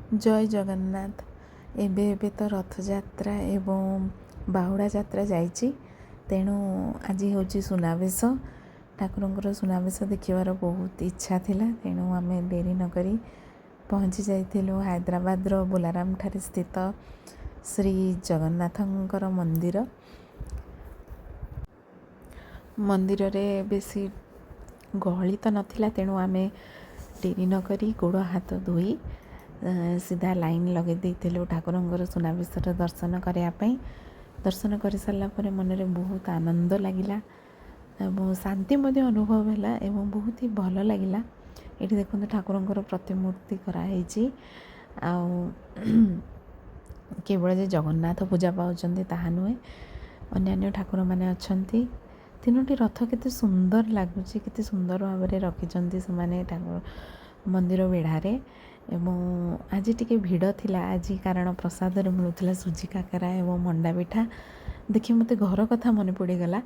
जय जगन्नाथ। एबे एबे तो रथयात्रा एवं बाहुड़ा यात्रा जाइछि, तेणु आज हूँ सुनावेश। ठाकुरंकर सुनावेश देखिबार बहुत इच्छा थिला, तेणु आम डेरी नक पहुँची जाइथिलु हैदराबाद बोलाराम ठारे स्थित श्री जगन्नाथंकर मंदिर। मंदिर रे बेसी गहली तो नथिला, तेणु आम डेरी नक गोड़ हाथ धोई सीधा लाइन लगे देइथिलु ठाकुरंकर सुनावेशर दर्शन करने। दर्शन कर सारा पर मन में बहुत आनंद लगिला एवं शांति अनुभव है एवं बहुत ही भल लगिला। ये देखते ठाकुरंकर प्रतिमूर्ति कराई केवल जे जगन्नाथ पूजा पाउछन्ति ताहा नुहे, अन्यान्य ठाकुर माने अछन्ति। तीनोटी रथ केते सुंदर लगुच, केते सुंदर भाव में रखिछन्ति से माने ठाकुर मंदिर बेढ़ारे। एवं आज टिके भिड़ थिला आज, कारण प्रसाद मिलूला सुजी काकरा एवं मंडा पिठा देखि मते घर कथा मन पड़गला।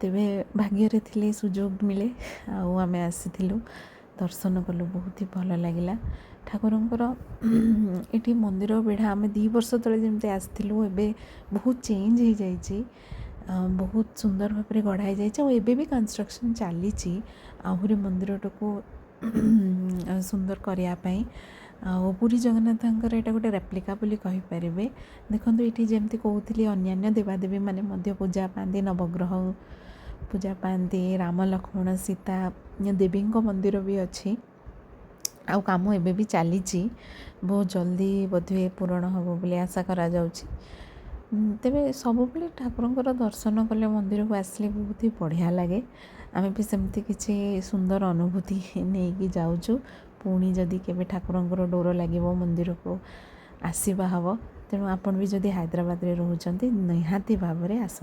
तेबे भाग्य थिले सुजोग मिले आमे आसीथिलु, दर्शन कलु, बहुत ही भल लगिला। ठाकुरंकर एठी मंदिर बेढ़ा आमे 2 वर्ष तले जमते आसीथिलु, एबे बहुत चेंज हो जाइछि, बहुत सुंदर भाव में गढ़ाई जाइछि और एबे भी कंस्ट्रक्शन चली आहुरी मंदिरटाको सुंदर करने। पुरी जगन्नाथंकर एटा गोटे रेप्लिका बोली कहि परिबे। देखंतु एठी जेमति कहउथिली अन्यान्य देवादेवी माने मध्य पूजा पाती, नवग्रह पूजा पाती, राम लक्ष्मण सीता देवींको मंदिर भी अच्छी। आउ काम एबे भी चली, बहुत जल्दी बोधे पूरण हम बोली आशा करा जाउछि। तेबे सब बेले ठाकुरंकर दर्शन कले मंदिर को आसले बहुत ही बढ़िया लगे। आमे भी सेमती किछि सुंदर अनुभूति नहीं कि जाउछु। पुणी जदि केबे ठाकुरंकर डोर लागिबो मंदिर को आसीबा हबो, तेणु आपण भी जदि हैदराबाद रे रहउछन्ति निहाती भाव में आस।